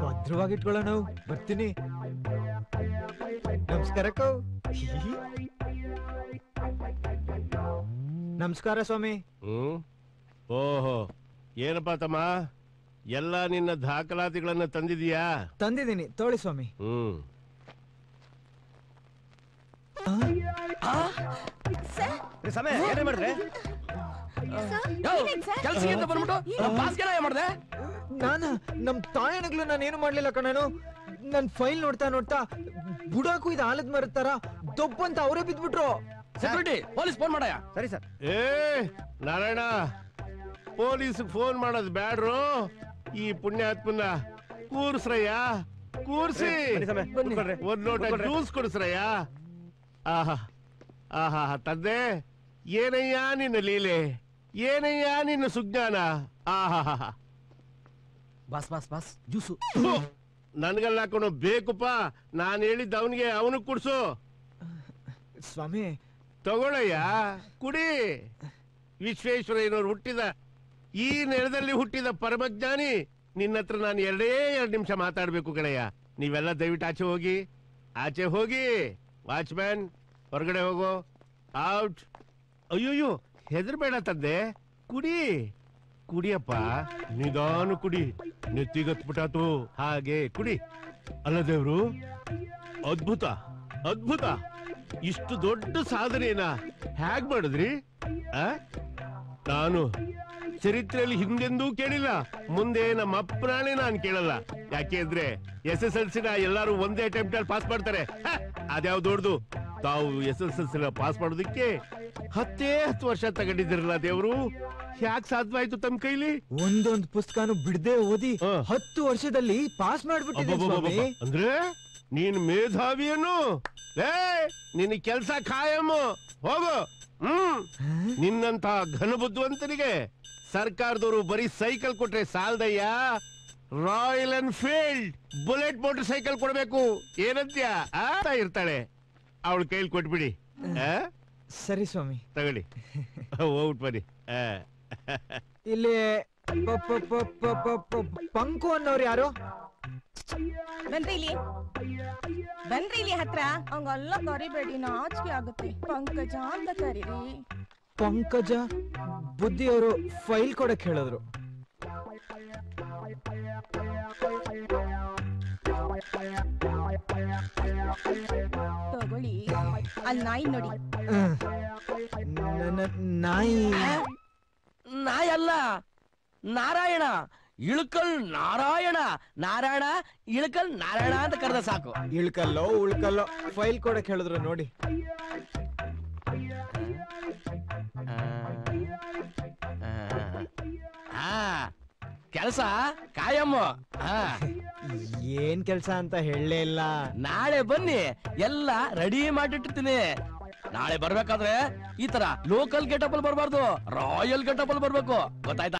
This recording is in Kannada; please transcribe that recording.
ಭದ್ರವಾಗಿಟ್ಕೊಳ್ಳ ನಾವು ಬರ್ತೀನಿ. ನಮಸ್ಕಾರಕ್ಕೋ. ನಮಸ್ಕಾರ ಸ್ವಾಮಿ. ಓಹೋ, ಏನಪ್ಪಾ ತಮ್ಮ, ಎಲ್ಲ ನಿನ್ನ ದಾಖಲಾತಿಗಳನ್ನ ತಂದಿದೀಯಾ? ತಂದಿದ್ದೀನಿ, ತೋಳಿ ಸ್ವಾಮಿ. ಸಮಯ ಏನೇ ಮಾಡಿದ್ರೆ ಕೆಲ್ಸಕ್ಕೆ ಬಂದ್ಬಿಟ್ಟು ಮಾಡ್ದೆ? ನಾನು ನಮ್ ತಾಯಣಗ್ಲು ನಾನೇನು ಮಾಡ್ಲಿಲ್ಲ ಕಣನು. ನನ್ ಫೈಲ್ ನೋಡ್ತಾ ನೋಡ್ತಾ ಬುಡಾಕು ಇದು ಆಲದ ಮರತಾರ ದೊಬ್ಬಂತ ಅವರೇ ಬಿದ್ಬಿಟ್ರು. ಸೆಕ್ಯೂರಿಟಿ, ಪೊಲೀಸ್ ಫೋನ್ ಮಾಡಯ್ಯ. ಸರಿ ಸರ್. ಏ ನಾರಾಯಣ, ಪೊಲೀಸ್ ಫೋನ್ ಮಾಡೋದು ಬ್ಯಾಡ್ರು. ಈ ಪುಣ್ಯಾತ್ಮನ ಕೂರ್ಸ್ರಯ್ಯ, ಕೂರ್ಸಿ ಒಂದ್ ಲೋಟ ಜ್ಯೂಸ್ ಕೊಡಿಸ್ರಯ್ಯ. ಆಹಾ ಆಹಾ, ತಂದೆ ಏನಯ್ಯ ನಿನ್ನ ಲೀಲೆ, ಏನಯ್ಯ ನಿನ್ನ ಸುಜ್ಞಾನ. ಆಹಾ, ಬಾಸ್ ಬಾಸ್ ಬಾಸ್ ಜ್ಯೂಸು. ನನ್ಗಲ್ಲ ಹಾಕೊಂಡು ಬೇಕುಪ್ಪ, ನಾನ್ ಹೇಳಿದ್ದ ಅವನಿಗೆ, ಅವನು ಕುಡ್ಸು. ಸ್ವಾಮಿ ತಗೊಳಯ್ಯ, ಕುಡಿ. ವಿಶ್ವೇಶ್ವರಯ್ಯನವ್ರು ಹುಟ್ಟಿದ ಈ ನೆಲದಲ್ಲಿ ಹುಟ್ಟಿದ ಪರಮಜ್ಞಾನಿ ನಿನ್ನ ಹತ್ರ ನಾನು 2 ನಿಮಿಷ ಮಾತಾಡ್ಬೇಕು ಕಣಯ್ಯ. ನೀವೆಲ್ಲ ದಯವಿಟ್ಟು ಆಚೆ ಹೋಗಿ, ಆಚೆ ಹೋಗಿ. ವಾಚ್ಮ್ಯಾನ್ ಹೊರಗಡೆ ಹೋಗೋ, ಔಟ್. ಅಯ್ಯೋಯ್ಯೋ, ಹೆದರ್ಬೇಡ ತಂದೆ, ಕುಡಿ ಕುಡಿಯಪ್ಪ, ನಿಧಾನ ಕುಡಿ, ನೆತ್ತಿಗತ್ಬಿಟ್ಟಾತು. ಹಾಗೆ ಕುಡಿ. ಅಲ್ಲ ದೇವ್ರು, ಅದ್ಭುತ ಅದ್ಭುತ, ಇಷ್ಟು ದೊಡ್ಡ ಸಾಧನೆಯನ್ನ ಹೇಗ್ ಮಾಡಿದ್ರಿ? ನಾನು ಚರಿತ್ರೆಯಲ್ಲಿ ಹಿಂದೆಂದೂ ಕೇಳಿಲ್ಲ, ಮುಂದೆ ನಮ್ಮ ಅಪ್ಪನಾಣೆ ನಾನು ಕೇಳಲ್ಲ. ಯಾಕೆ ಅಂದ್ರೆ SSLC ಎಲ್ಲಾರು ಒಂದೇ ಅಟೆಂಪ್ಟ್ ಅಲ್ಲಿ ಪಾಸ್ ಮಾಡ್ತಾರೆ. ಅದ್ಯಾವ್ ದೊಡ್ಡದು. ತಾವು SSLC ಪಾಸ್ ಮಾಡೋದಕ್ಕೆ 10 ವರ್ಷ ತಗೊಂಡಿದ್ದೀರಲ್ಲ ದೇವ್ರು, ಯಾಕೆ ಸಾಧ್ಯವಾಯ್ತು ತಮ್ಮ ಕೈಲಿ? ಒಂದೊಂದು ಪುಸ್ತಕನು ಬಿಡದೆ ಓದಿ 10 ವರ್ಷದಲ್ಲಿ ಪಾಸ್ ಮಾಡ್ಬಿಟ್ಟಿದ್ದೀನಿ. ಅಂದ್ರೆ ನೀನ್ ಮೇಧಾವಿಯನು? ನಿನ್ನ ಕೆಲ್ಸ ಖಾಯಮ್ಮು, ಹೋಗು. ನಿನ್ನಂತ ಘನಬುದ್ಧಿವಂತನಿಗೆ ಸರ್ಕಾರದವರು ಬರೀ ಸೈಕಲ್ ಕೊಟ್ರೆ ಸಾಲದಯ್ಯ, Royal Enfield Bullet motor cycle ಕೊಡ್ಬೇಕು. ಏನಂತ್ಯ ಇರ್ತಾಳೆ, ಅವಳ ಕೈಲಿ ಕೊಟ್ಬಿಡಿ. ಸರಿ ಸ್ವಾಮಿ, ತಗೊಳ್ಳಿ, ಹೋಗ್ಬಿಟ್ ಬನ್ನಿ. ಇಲ್ಲಿ ಪಂಕು ಅನ್ನೋರು ಯಾರು? ಬನ್ರಿ ಇಲ್ಲಿ ಹತ್ರ. ಹಂಗಲ್ಲ ಕರಿಬೇಡಿ, ನಾಚಿಕೆ ಆಗುತ್ತೆ. ಪಂಕಜ ಅಂತ ಕರೀರಿ. ಪಂಕಜ ಬುದ್ಧಿಯವರು ಫೈಲ್ ಕೊಡಕ್ ಹೇಳಿದ್ರು. ತಗೊಳ್ಳಿ. ಅಲ್ಲಿ ನಾಯಿ ನೋಡಿ. ನಾಯಿ? ನಾಯಿ ಅಲ್ಲ, ನಾರಾಯಣ. ಇಳ್ಕಲ್ ನಾರಾಯಣ, ನಾರಾಯಣ ಇಳ್ಕಲ್ ನಾರಾಯಣ ಅಂತ ಕರೆದ ಸಾಕು. ಇಳ್ಕಲ್ಲೋ ಉಳ್ಕಲ್ಲೋ, ಫೈಲ್ ಕೊಡಕ್ ಹೇಳಿದ್ರು ನೋಡಿ. ಕೆಲಸ ಕಾಯಮ್ಮ. ಏನ್ ಕೆಲ್ಸ ಅಂತ ಹೇಳಲೇ ಇಲ್ಲ. ನಾಳೆ ಬನ್ನಿ, ಎಲ್ಲ ರೆಡಿ ಮಾಡಿಟ್ಟಿರ್ತೀನಿ. ನಾಳೆ ಬರ್ಬೇಕಾದ್ರೆ ಈ ತರ ಲೋಕಲ್ ಗೆಟಪ್ ಅಲ್ಲಿ ಬರ್ಬಾರ್ದು, ರಾಯಲ್ ಗೆಟಪ್ ಅಲ್ಲಿ ಬರ್ಬೇಕು, ಗೊತ್ತಾಯ್ತಾ?